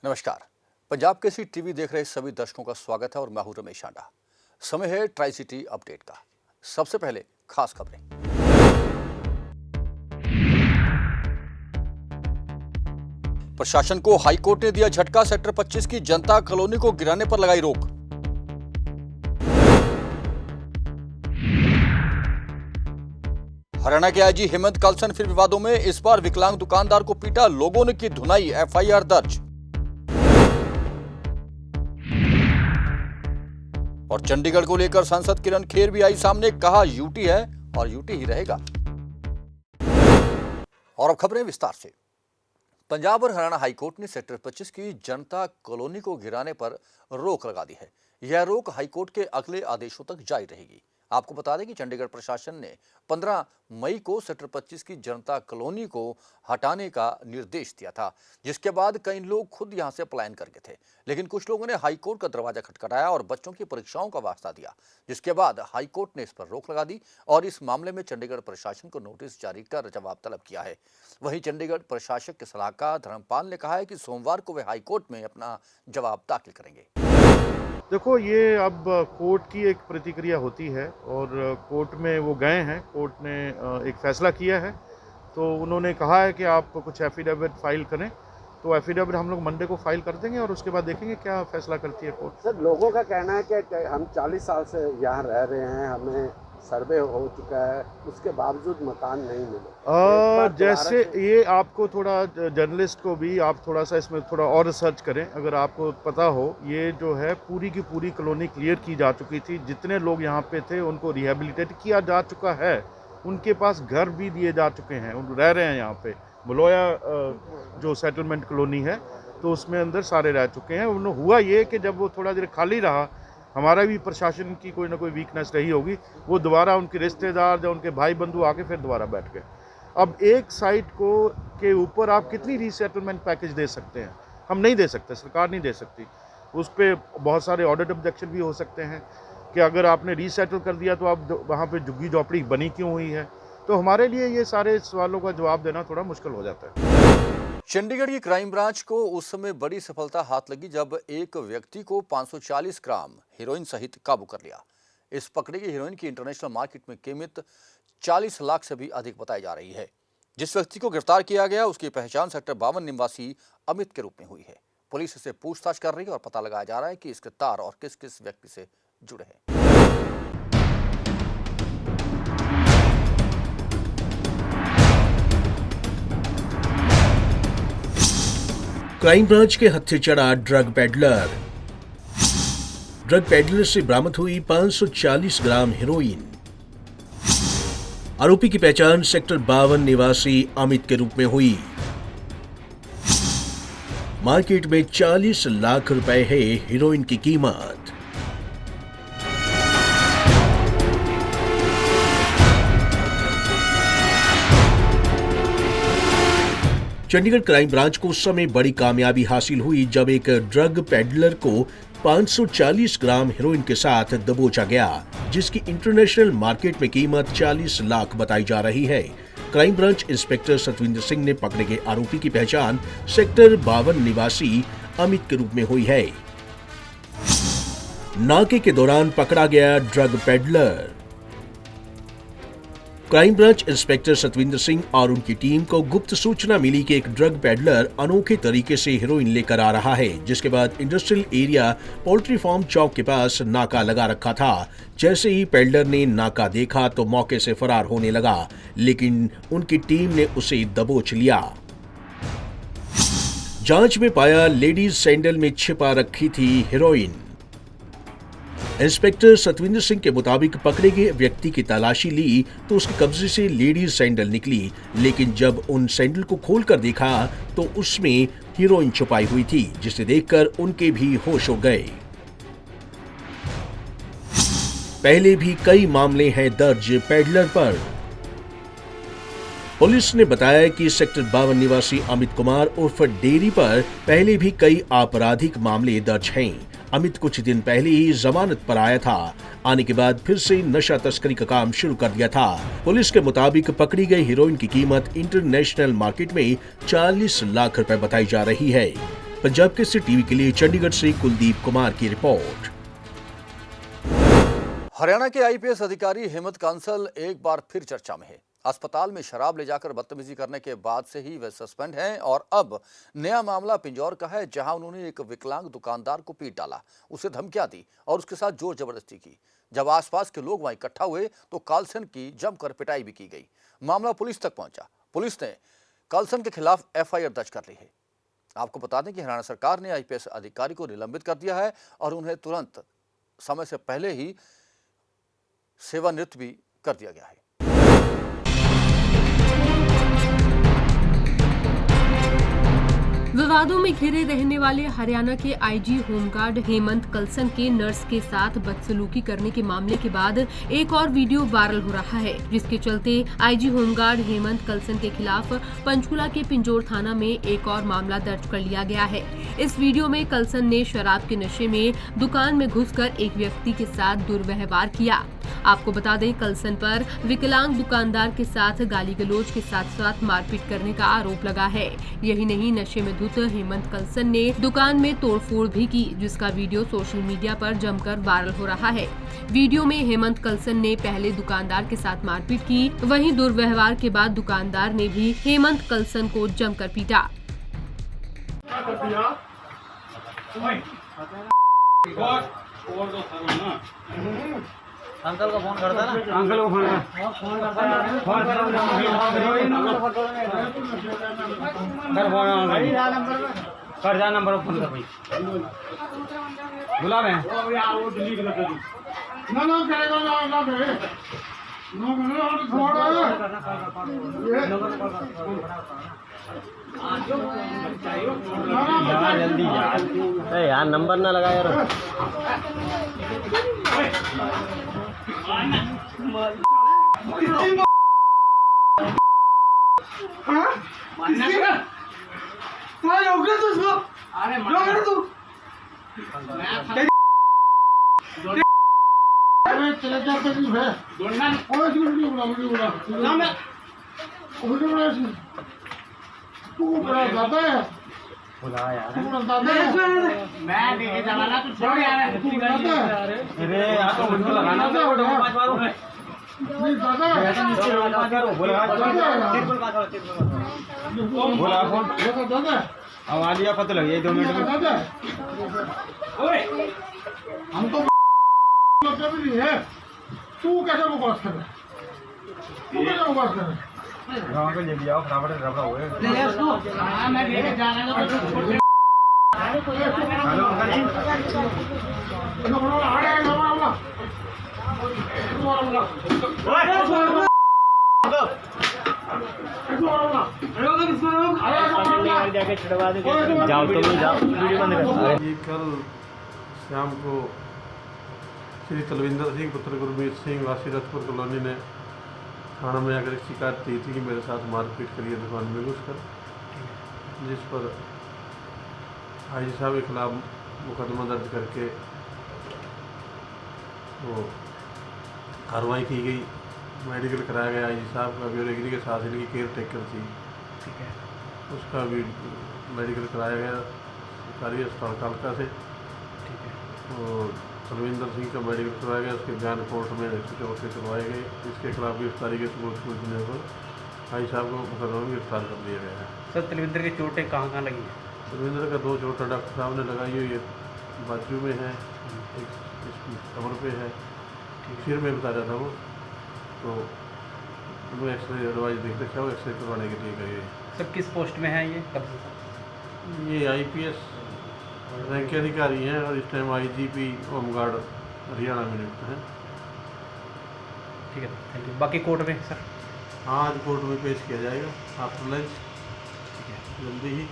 नमस्कार। पंजाब केसरी टीवी देख रहे सभी दर्शकों का स्वागत है और मैं हूं रमेश आंडा। समय है ट्राई सिटी अपडेट का। सबसे पहले खास खबरें। प्रशासन को हाईकोर्ट ने दिया झटका। सेक्टर 25 की जनता कॉलोनी को गिराने पर लगाई रोक। हरियाणा के आईजी हेमंत कलसन फिर विवादों में। इस बार विकलांग दुकानदार को पीटा, लोगों ने की धुनाई, एफआईआर दर्ज। और चंडीगढ़ को लेकर सांसद किरण खेर भी आई सामने, कहा यूटी है और यूटी ही रहेगा। और अब खबरें विस्तार से। पंजाब और हरियाणा हाईकोर्ट ने सेक्टर 25 की जनता कॉलोनी को गिराने पर रोक लगा दी है। यह रोक हाईकोर्ट के अगले आदेशों तक जारी रहेगी। आपको बता दें कि चंडीगढ़ प्रशासन ने 15 मई को सेक्टर 25 की जनता कॉलोनी को हटाने का निर्देश दिया था, जिसके बाद कई लोग खुद यहां से पलायन कर गए थे। लेकिन कुछ लोगों ने हाईकोर्ट का दरवाजा खटखटाया और बच्चों की परीक्षाओं का वास्ता दिया, जिसके बाद हाईकोर्ट ने इस पर रोक लगा दी और इस मामले में चंडीगढ़ प्रशासन को नोटिस जारी कर जवाब तलब किया है। वहीं चंडीगढ़ प्रशासक के सलाहकार धर्मपाल ने कहा है कि सोमवार को वे हाईकोर्ट में अपना जवाब दाखिल करेंगे। देखो, ये अब कोर्ट की एक प्रतिक्रिया होती है और कोर्ट में वो गए हैं। कोर्ट ने एक फैसला किया है, तो उन्होंने कहा है कि आप कुछ एफिडेविट फाइल करें। तो एफिडेविट हम लोग मंडे को फाइल कर देंगे और उसके बाद देखेंगे क्या फैसला करती है कोर्ट। सर, लोगों का कहना है कि हम 40 साल से यहाँ रह रहे हैं, हमें सर्वे हो चुका है, उसके बावजूद मकान नहीं मिले। जैसे ये आपको थोड़ा जर्नलिस्ट को भी आप थोड़ा सा इसमें थोड़ा और रिसर्च करें। अगर आपको पता हो, ये जो है पूरी की पूरी कॉलोनी क्लियर की जा चुकी थी। जितने लोग यहाँ पे थे उनको रिहेबिलिटेट किया जा चुका है, उनके पास घर भी दिए जा चुके हैं, उन रह रहे हैं यहाँ पे। मलोया जो सेटलमेंट कॉलोनी है तो उसमें अंदर सारे रह चुके हैं। उन्होंने हुआ ये कि जब वो थोड़ा देर खाली रहा, हमारा भी प्रशासन की कोई ना कोई वीकनेस रही होगी, वो दोबारा उनके रिश्तेदार या उनके भाई बंधु आके फिर दोबारा बैठ गए। अब एक साइट को के ऊपर आप कितनी रीसेटलमेंट पैकेज दे सकते हैं? हम नहीं दे सकते, सरकार नहीं दे सकती। उस पर बहुत सारे ऑडिट ऑब्जेक्शन भी हो सकते हैं कि अगर आपने रीसेटल कर दिया तो आप वहाँ पे झुग्गी झोपड़ी बनी क्यों हुई है। तो हमारे लिए ये सारे सवालों का जवाब देना थोड़ा मुश्किल हो जाता है। चंडीगढ़ की क्राइम ब्रांच को उस समय बड़ी सफलता हाथ लगी जब एक व्यक्ति को 540 ग्राम हेरोइन सहित काबू कर लिया। इस पकड़ी गई हेरोइन की इंटरनेशनल मार्केट में कीमत 40 लाख से भी अधिक बताई जा रही है। जिस व्यक्ति को गिरफ्तार किया गया उसकी पहचान सेक्टर 52 निवासी अमित के रूप में हुई है। पुलिस इसे पूछताछ कर रही है और पता लगाया जा रहा है कि इसके तार और किस किस व्यक्ति से जुड़े हैं। क्राइम ब्रांच के हत्थे चढ़ा ड्रग पेडलर। ड्रग पेडलर से बरामद हुई 540 ग्राम हेरोइन। आरोपी की पहचान सेक्टर 52 निवासी अमित के रूप में हुई। मार्केट में 40 लाख रुपए है हेरोइन की कीमत। चंडीगढ़ क्राइम ब्रांच को उस समय बड़ी कामयाबी हासिल हुई जब एक ड्रग पेडलर को 540 ग्राम हेरोइन के साथ दबोचा गया, जिसकी इंटरनेशनल मार्केट में कीमत 40 लाख बताई जा रही है। Crime branch inspector Satvinder Singh ने पकड़े गए आरोपी की पहचान सेक्टर 52 निवासी अमित के रूप में हुई है। नाके के दौरान पकड़ा गया drug peddler. Crime branch inspector Satvinder Singh और उनकी टीम को गुप्त सूचना मिली कि एक ड्रग पेडलर अनोखे तरीके से हेरोइन लेकर आ रहा है, जिसके बाद इंडस्ट्रियल एरिया पोल्ट्री फार्म चौक के पास नाका लगा रखा था। जैसे ही पेडलर ने नाका देखा तो मौके से फरार होने लगा, लेकिन उनकी टीम ने उसे दबोच लिया। जांच में पाया लेडीज सैंडल में छिपा रखी थी हेरोइन। इंस्पेक्टर सतविंदर सिंह के मुताबिक पकड़े गए व्यक्ति की तलाशी ली तो उसके कब्जे से लेडीज सैंडल निकली, लेकिन जब उन सैंडल को खोलकर देखा तो उसमें हीरोइन छुपाई हुई थी, जिसे देखकर उनके भी होश उड़ गए। पहले भी कई मामले हैं दर्ज पेडलर पर। पुलिस ने बताया कि सेक्टर 52 निवासी अमित कुमार उर्फ डेरी पर पहले भी कई आपराधिक मामले दर्ज हैं। अमित कुछ दिन पहले ही जमानत पर आया था। आने के बाद फिर से नशा तस्करी का काम शुरू कर दिया था। पुलिस के मुताबिक पकड़ी गई हीरोइन की कीमत इंटरनेशनल मार्केट में 40 लाख रुपए बताई जा रही है। पंजाब केसरी टीवी के लिए चंडीगढ़ से कुलदीप कुमार की रिपोर्ट। हरियाणा के आईपीएस अधिकारी हेमंत कांसल एक बार फिर चर्चा में है। अस्पताल में शराब ले जाकर बदतमीजी करने के बाद से ही वे सस्पेंड हैं और अब नया मामला पिंजौर का है, जहां उन्होंने एक विकलांग दुकानदार को पीट डाला, उसे धमकियां दी और उसके साथ जोर जबरदस्ती की। जब आसपास के लोग वहां इकट्ठा हुए तो कालसन की जमकर पिटाई भी की गई। मामला पुलिस तक पहुंचा। पुलिस ने कालसन के खिलाफ एफआईआर दर्ज कर ली है। आपको बता दें कि हरियाणा सरकार ने आईपीएस अधिकारी को निलंबित कर दिया है और उन्हें तुरंत समय से पहले ही सेवानिवृत्त भी कर दिया गया है। विवादों में घिरे रहने वाले हरियाणा के आईजी होमगार्ड हेमंत कलसन के नर्स के साथ बदसलूकी करने के मामले के बाद एक और वीडियो वायरल हो रहा है, जिसके चलते आईजी होमगार्ड हेमंत कलसन के खिलाफ पंचकुला के पिंजौर थाना में एक और मामला दर्ज कर लिया गया है। इस वीडियो में कलसन ने शराब के नशे में दुकान में घुसकर एक व्यक्ति के साथ दुर्व्यवहार किया। आपको बता दें, कलसन पर विकलांग दुकानदार के साथ गाली गलौज के साथ साथ मारपीट करने का आरोप लगा है। यही नहीं, नशे में धुत हेमंत कलसन ने दुकान में तोड़फोड़ भी की, जिसका वीडियो सोशल मीडिया पर जमकर वायरल हो रहा है। वीडियो में हेमंत कलसन ने पहले दुकानदार के साथ मारपीट की, वहीं दुर्व्यवहार के बाद दुकानदार ने भी हेमंत कलसन को जमकर पीटा। अंकल को फोन करता ना, अंकल को फोन कर जा नंबर फोन कर भाई बुला मैं जल्दी यार नंबर ना लगा यार। मैं देखे जाना तो छोड़ यार, अरे यार तो मुझको लगाना बोला फोन आवाज या पता लग 2 मिनट में। हम तो है, तू कैसे बकवास कर रहा है? तू कैसे बकवास कर रहा है? गाँव को जल्दी आओ, फटाफट रबड़ा हो गया। मैं लेके जाना है जाओ तो जाओ, वीडियो बंद कर। कल शाम को श्री तलविंदर सिंह पुत्र गुरमीत सिंह वासी रथपुर कॉलोनी ने थाना में आकर शिकायत दी थी कि मेरे साथ मारपीट करी है दुकान में घुसकर, जिस पर आईजी साहब के खिलाफ मुकदमा दर्ज करके वो कार्रवाई की गई। मेडिकल कराया गया आईजी साहब का भी और इन्हीं के साथ इनकी केयर टेकर थी, ठीक है, उसका भी मेडिकल कराया गया सरकारी अस्पताल कालका से, ठीक है। और तलविंदर सिंह का मेडिकल करवाया गया, उसके बयान कोर्ट में 104 करवाए गए। इसके खिलाफ गिरफ्तारी के सबूत पूछने पर आई साहब को मुकदमा में गिरफ्तार कर दिया गया है। सर, तलविंदर की चोटें कहाँ लगी हैं? तलविंदर का 2 चोटें डॉक्टर साहब ने लगाई हुई है, बाजू में है, एक इसकी कमर पे है, सिर में बताया था वो, तो उन्हें एक्सरे एडवाइस देख रखा हो, एक्सरे करवाने के लिए गए। सर, किस पोस्ट में है ये? कब ये आईपीएस रैंक के अधिकारी हैं और इस टाइम आईजीपी होमगार्ड हरियाणा में नियुक्त हैं। ठीक है, थैंक यू। बाकी कोर्ट में सर? हाँ, आज कोर्ट में पेश किया जाएगा आफ्टर लंच, ठीक है, जल्दी ही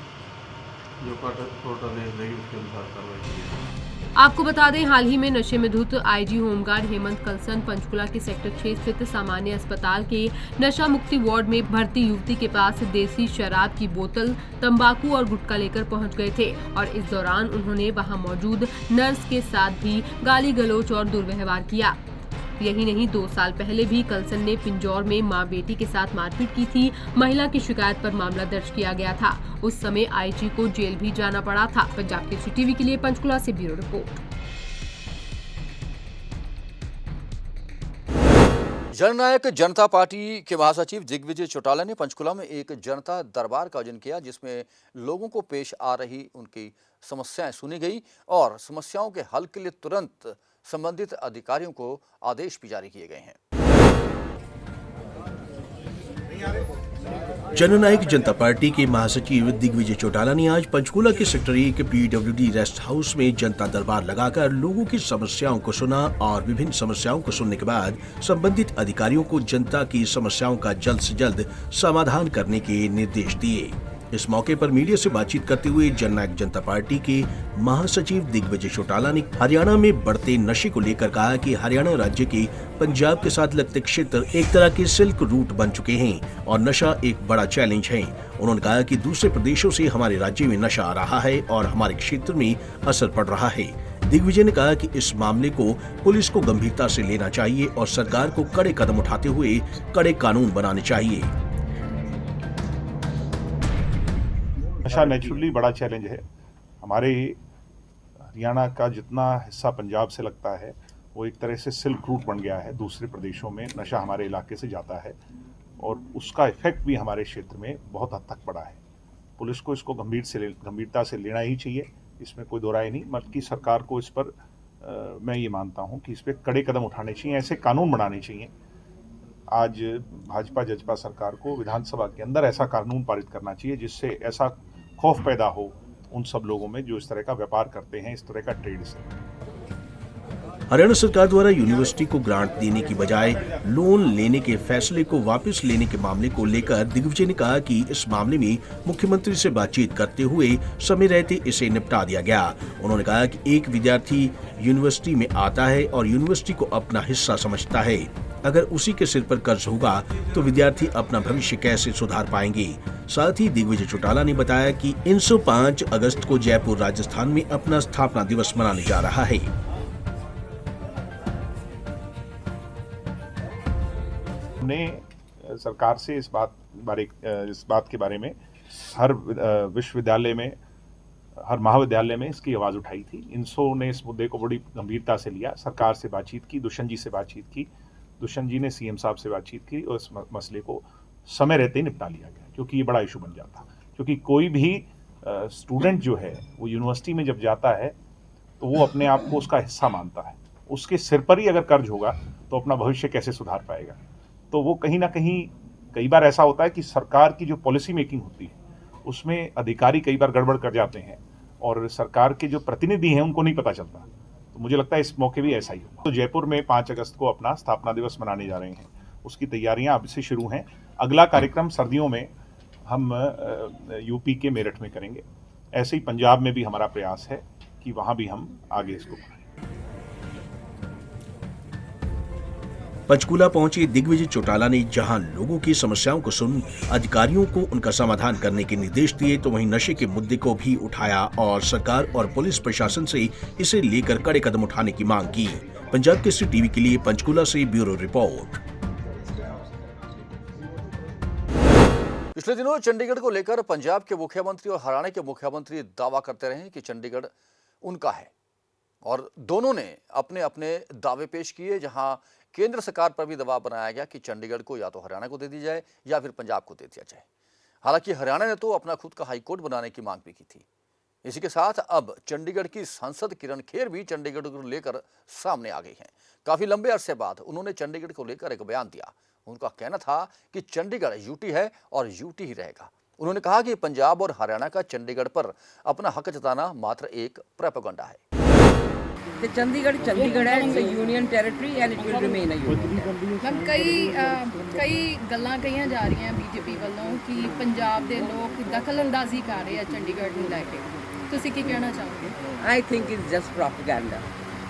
जो कोर्ट आदेश देगी उसके अनुसार कार्रवाई की जाएगी। आपको बता दें, हाल ही में नशे में धुत आईजी होमगार्ड हेमंत कलसन पंचकुला के सेक्टर 6 स्थित सामान्य अस्पताल के नशा मुक्ति वार्ड में भर्ती युवती के पास देसी शराब की बोतल, तंबाकू और गुटखा लेकर पहुंच गए थे और इस दौरान उन्होंने वहां मौजूद नर्स के साथ भी गाली गलौज और दुर्व्यवहार किया। यही नहीं, 2 साल पहले भी कल्सन ने पिंजौर में मां बेटी के साथ मारपीट की थी। महिला की शिकायत पर मामला दर्ज किया गया था। उस समय आईजी को जेल भी जाना पड़ा था। पंजाब केसरी टीवी के लिए पंचकुला से ब्यूरो रिपोर्ट। जननायक जनता पार्टी के महासचिव दिग्विजय चौटाला ने पंचकुला में एक जनता दरबार का आयोजन किया, जिसमें लोगों को पेश आ रही उनकी समस्याएं सुनी गई और समस्याओं के हल के लिए तुरंत संबंधित अधिकारियों को आदेश भी जारी किए गए हैं। जननायक जनता पार्टी के महासचिव दिग्विजय चौटाला ने आज पंचकुला के सेक्टर 1 PWD रेस्ट हाउस में जनता दरबार लगाकर लोगों की समस्याओं को सुना और विभिन्न समस्याओं को सुनने के बाद संबंधित अधिकारियों को जनता की समस्याओं का जल्द से जल्द समाधान करने के निर्देश दिए। इस मौके पर मीडिया से बातचीत करते हुए जननायक जनता पार्टी के महासचिव दिग्विजय चौटाला ने हरियाणा में बढ़ते नशे को लेकर कहा कि हरियाणा राज्य के पंजाब के साथ लगते क्षेत्र एक तरह के सिल्क रूट बन चुके हैं और नशा एक बड़ा चैलेंज है। उन्होंने कहा कि दूसरे प्रदेशों से हमारे राज्य में नशा आ रहा है और हमारे क्षेत्र में असर पड़ रहा है। दिग्विजय ने कहा कि इस मामले को पुलिस को गंभीरता से लेना चाहिए और सरकार को कड़े कदम उठाते हुए कड़े कानून बनाने चाहिए। नशा नेचुरली बड़ा चैलेंज है। हमारे हरियाणा का जितना हिस्सा पंजाब से लगता है वो एक तरह से सिल्क रूट बन गया है। दूसरे प्रदेशों में नशा हमारे इलाके से जाता है और उसका इफेक्ट भी हमारे क्षेत्र में बहुत हद तक पड़ा है। पुलिस को इसको गंभीरता से लेना ही चाहिए, इसमें कोई दो राय नहीं। बल्कि सरकार को इस पर मैं ये मानता हूँ कि इस पर कड़े कदम उठाने चाहिए, ऐसे कानून बनाने चाहिए। आज भाजपा जजपा सरकार को विधानसभा के अंदर ऐसा कानून पारित करना चाहिए जिससे ऐसा खौफ पैदा हो उन सब लोगों में जो इस तरह का व्यापार करते हैं, इस तरह का ट्रेड से। हरियाणा सरकार द्वारा यूनिवर्सिटी को ग्रांट देने की बजाय लोन लेने के फैसले को वापस लेने के मामले को लेकर दिग्विजय ने कहा कि इस मामले में मुख्यमंत्री से बातचीत करते हुए समय रहते इसे निपटा दिया गया। उन्होंने कहा कि एक विद्यार्थी यूनिवर्सिटी में आता है और यूनिवर्सिटी को अपना हिस्सा समझता है। अगर उसी के सिर पर कर्ज होगा तो विद्यार्थी अपना भविष्य कैसे सुधार पाएंगे। साथ ही दिग्विजय चौटाला ने बताया कि 5 अगस्त को जयपुर राजस्थान में अपना स्थापना दिवस मनाने जा रहा है। हमने सरकार से इस बात के बारे में हर विश्वविद्यालय में, हर महाविद्यालय में इसकी आवाज़ उठाई थी। इनसो ने इस मुद्दे को बड़ी गंभीरता से लिया, सरकार से बातचीत की, दुष्यंत जी से बातचीत की, दुष्यंत जी ने सीएम साहब से बातचीत की और इस मसले को समय रहते ही निपटा लिया गया, क्योंकि ये बड़ा इशू बन जाता। क्योंकि कोई भी स्टूडेंट जो है वो यूनिवर्सिटी में जब जाता है तो वो अपने आप को उसका हिस्सा मानता है। उसके सिर पर ही अगर कर्ज होगा तो अपना भविष्य कैसे सुधार पाएगा। तो वो कहीं ना कहीं कई बार ऐसा होता है कि सरकार की जो पॉलिसी मेकिंग होती है उसमें अधिकारी कई बार गड़बड़ कर जाते हैं और सरकार के जो प्रतिनिधि हैं उनको नहीं पता चलता। तो मुझे लगता है इस मौके भी ऐसा ही होगा। तो जयपुर में 5 अगस्त को अपना स्थापना दिवस मनाने जा रहे हैं, उसकी तैयारियां अब से शुरू हैं। अगला कार्यक्रम सर्दियों में हम यूपी के मेरठ में करेंगे। ऐसे ही पंजाब में भी हमारा प्रयास है कि वहां भी हम आगे इसको बढ़ाएं। पंचकुला पहुंचे दिग्विजय चौटाला ने जहां लोगों की समस्याओं को सुन अधिकारियों को उनका समाधान करने के निर्देश दिए, तो वहीं नशे के मुद्दे को भी उठाया और सरकार और पुलिस प्रशासन से इसे लेकर कड़े कदम उठाने की मांग की। पंजाब केसरी टीवी के लिए पंचकुला से ब्यूरो रिपोर्ट। पिछले दिनों चंडीगढ़ को लेकर पंजाब के मुख्यमंत्री और हरियाणा के मुख्यमंत्री दावा करते रहे कि चंडीगढ़ उनका है और दोनों ने अपने अपने दावे पेश किए, जहां केंद्र सरकार पर भी दबाव बनाया गया कि चंडीगढ़ को या तो हरियाणा को दे दी जाए या फिर पंजाब को दे दिया जाए। हालांकि हरियाणा ने तो अपना खुद का हाईकोर्ट बनाने की मांग भी की थी। इसी के साथ अब चंडीगढ़ की सांसद किरण खेर भी चंडीगढ़ को लेकर सामने आ गई हैं। काफी लंबे अरसे बाद उन्होंने चंडीगढ़ को लेकर एक बयान दिया। उनका कहना था कि चंडीगढ़ यूटी है और यूटी ही रहेगा। उन्होंने कहा कि पंजाब और हरियाणा का चंडीगढ़ पर अपना हक जताना मात्र एक प्रोपेगेंडा है। चंडीगढ़ है, it's a union territory and it will remain a union. Ma'am कई ਗੱਲਾਂ ਕਹੀਆਂ ਜਾ ਰਹੀਆਂ बीजेपी ਵੱਲੋਂ कि पंजाब ਦੇ ਲੋਕ ਦਖਲਅੰਦਾਜ਼ੀ ਕਰ ਰਹੇ ਆ ਚੰਡੀਗੜ੍ਹ ਨੂੰ ਲੈ ਕੇ, ਤੁਸੀਂ ਕੀ ਕਹਿਣਾ ਚਾਹੋਗੇ? I think it's just propaganda.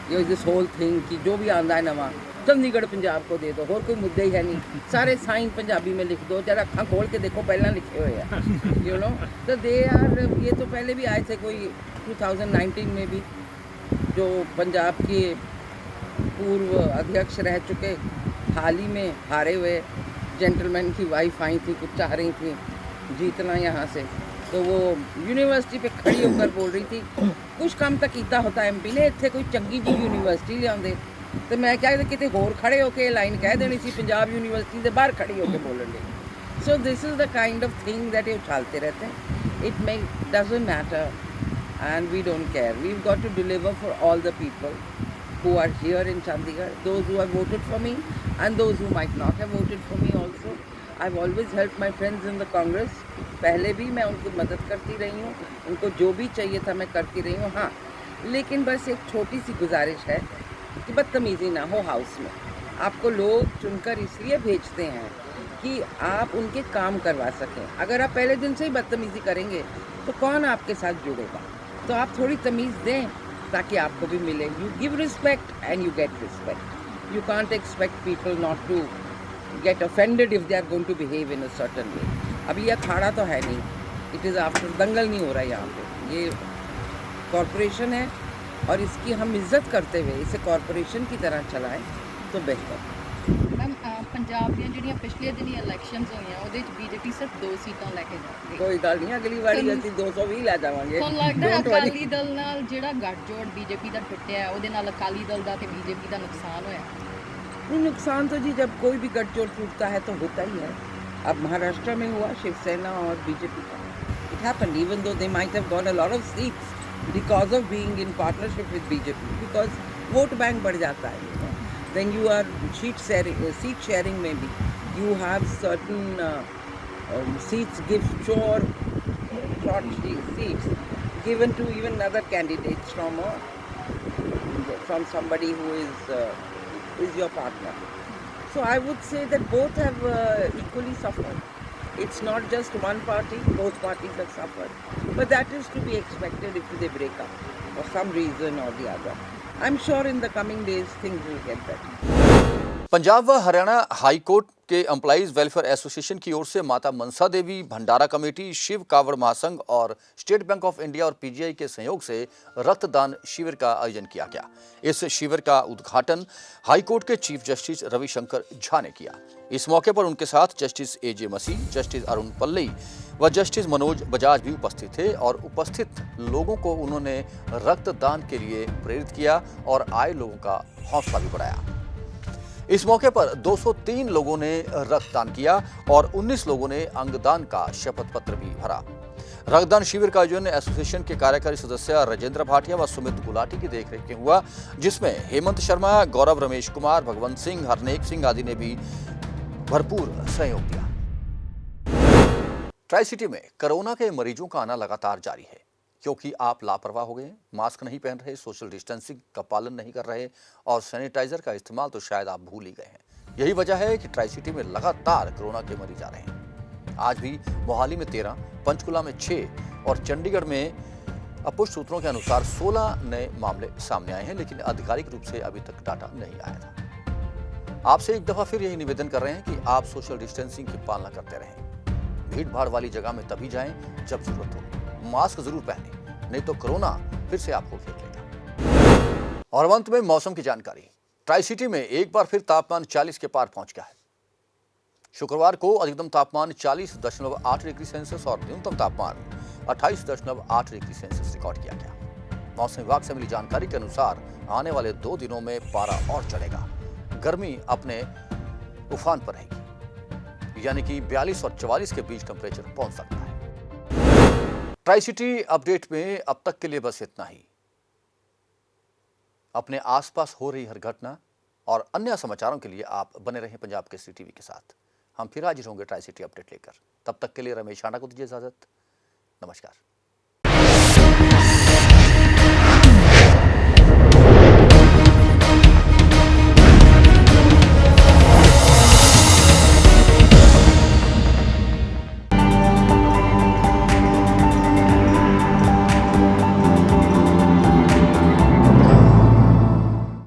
Yo this whole thing कि जो भी आंदा है नवा चंडीगढ़ पंजाब को दे दो, और कोई मुद्दा ही है नहीं। सारे साइन पंजाबी में लिख दो, जरा अखा खोल के देखो पहला लिखे हुए हैं, यू नो। तो दे आर, ये तो पहले भी आए थे, कोई 2019 में भी जो पंजाब के पूर्व अध्यक्ष रह चुके, हाल ही में हारे हुए जेंटलमैन की वाइफ आई थी, कुछ चाह रही थी जीतना यहाँ से, तो वो यूनिवर्सिटी पे खड़ी होकर बोल रही थी कुछ काम तो किया होता एमपी ने, इतने कोई चंगी जी यूनिवर्सिटी लिया तो मैं क्या कितने होर खड़े होके लाइन कह देनी सी, पंजाब यूनिवर्सिटी के बाहर खड़ी होकर बोलन दी। So this is the kind of thing that ये उछालते रहते हैं। It may doesn't matter and we don't care. We've got to deliver for all the people who are here in Chandigarh, those who have voted for me and those who might not have voted for me also. I've always helped my friends in the Congress. पहले भी मैं उनकी मदद करती रही हूँ, उनको जो भी चाहिए था मैं करती रही हूँ। हाँ, लेकिन बस एक छोटी सी गुजारिश है कि बदतमीज़ी ना हो हाउस में। आपको लोग चुनकर इसलिए भेजते हैं कि आप उनके काम करवा सकें। अगर आप पहले दिन से ही बदतमीज़ी करेंगे तो कौन आपके साथ जुड़ेगा? तो आप थोड़ी तमीज़ दें ताकि आपको भी मिले। You give respect and you get respect. You can't expect people not to get offended if they are going to behave in a certain way. अभी यह अखाड़ा तो है नहीं, इट इज़ आफ्टर, दंगल नहीं हो रहा है यहाँ पे। ये कॉरपोरेशन है और इसकी हम इज्जत करते हुए इसे कॉरपोरेशन की तरह चलाएं तो बेहतर। मैम पंजाब ਦੀਆਂ ਜਿਹੜੀਆਂ ਪਿਛਲੇ ਦਿਨੀ ਇਲੈਕਸ਼ਨਸ ਹੋਈਆਂ ਉਹਦੇ ਵਿੱਚ ਬੀਜੇਪੀ ਸਿਰਫ 2 ਸੀਟਾਂ ਲੈ ਕੇ ਜਾਏਗੀ। ਕੋਈ ਗੱਲ ਨਹੀਂ, ਅਗਲੀ ਵਾਰੀ ਅਸੀਂ 220 ਲੈ ਜਾਵਾਂਗੇ। ਤੁਹਾਨੂੰ ਲੱਗਦਾ ਹੈ Don't worry. ਅਕਾਲੀ ਦਲ ਨਾਲ ਜਿਹੜਾ ਗੱਠਜੋੜ ਬੀਜੇਪੀ ਦਾ ਟੁੱਟਿਆ ਉਹਦੇ ਨਾਲ ਅਕਾਲੀ ਦਲ ਦਾ ਤੇ ਬੀਜੇਪੀ ਦਾ ਨੁਕਸਾਨ ਹੋਇਆ? नहीं, नुकसान तो जी जब कोई भी गठजोड़ टूटता है तो होता ही है। अब महाराष्ट्र में हुआ शिवसेना और बीजेपी का। It happened even though they might have got a lot of seats because of being in partnership with BJP, because vote bank बढ़ जाता है। Then you are seat sharing में भी you have certain seats give short seats given to even other candidates from somebody who is your partner. So I would say that both have equally suffered. It's not just one party, both parties have suffered. But that is to be expected if they break up for some reason or the other. I'm sure in the coming days things will get better. Punjab व Haryana high court के employees welfare association की ओर से माता मनसा देवी भंडारा committee, Shiv कावड़ महासंघ और state bank of India और PGI के सहयोग से रक्तदान शिविर का आयोजन किया गया। इस शिविर का उद्घाटन हाई कोर्ट के चीफ जस्टिस रविशंकर झा ने किया। इस मौके पर उनके साथ जस्टिस एजे मसीह, जस्टिस अरुण पल्लई व जस्टिस मनोज बजाज भी उपस्थित थे और उपस्थित लोगों को उन्होंने रक्तदान के लिए प्रेरित किया और आए लोगों का हौसला भी बढ़ाया। इस मौके पर 203 लोगों ने रक्तदान किया और 19 लोगों ने अंगदान का शपथ पत्र भी भरा। रक्तदान शिविर का आयोजन एसोसिएशन के कार्यकारी सदस्य राजेंद्र भाटिया व सुमित गुलाटी की देखरेख में हुआ, जिसमें हेमंत शर्मा, गौरव रमेश कुमार, भगवंत सिंह, हरनेक सिंह आदि ने भी भरपूर सहयोग दिया। ट्राई सिटी में कोरोना के मरीजों का आना लगातार जारी है, क्योंकि आप लापरवाह हो गए, मास्क नहीं पहन रहे, सोशल डिस्टेंसिंग का पालन नहीं कर रहे और सैनिटाइजर का इस्तेमाल तो शायद आप भूल ही गए हैं। यही वजह है कि ट्राई सिटी में लगातार कोरोना के मरीज आ रहे हैं। आज भी मोहाली में 13, पंचकुला में 6 और चंडीगढ़ में अपुष्ट सूत्रों के अनुसार 16 नए मामले सामने आए हैं, लेकिन आधिकारिक रूप से अभी तक डाटा नहीं आया था। आपसे एक दफा फिर यही निवेदन कर रहे हैं कि आप सोशल डिस्टेंसिंग की पालना करते रहें। भीड़ भाड़ वाली जगह में तभी जाएं जब जरूरत हो। मास्क जरूर पहने, नहीं तो कोरोना फिर से आपको घेर लेगा। और अंत में मौसम की जानकारी। ट्राई सिटी में एक बार फिर तापमान 40 के पार पहुंच गया है। शुक्रवार को अधिकतम तापमान 40.8 डिग्री सेल्सियस और न्यूनतम तापमान 28.8 डिग्री सेल्सियस रिकॉर्ड किया गया। मौसम विभाग से मिली जानकारी के अनुसार आने वाले 2 दिनों में पारा और चढ़ेगा। गर्मी अपने उफान पर रहेगी, यानी कि 42 और 44 के बीच टेम्परेचर पहुंच सकता है। ट्राई सिटी अपडेट में अब तक के लिए बस इतना ही। अपने आसपास हो रही हर घटना और अन्य समाचारों के लिए आप बने रहें पंजाब केसरी टीवी के साथ। हम फिर हाजिर होंगे ट्राई सिटी अपडेट लेकर। तब तक के लिए रमेश आंडा को दीजिए इजाजत। नमस्कार।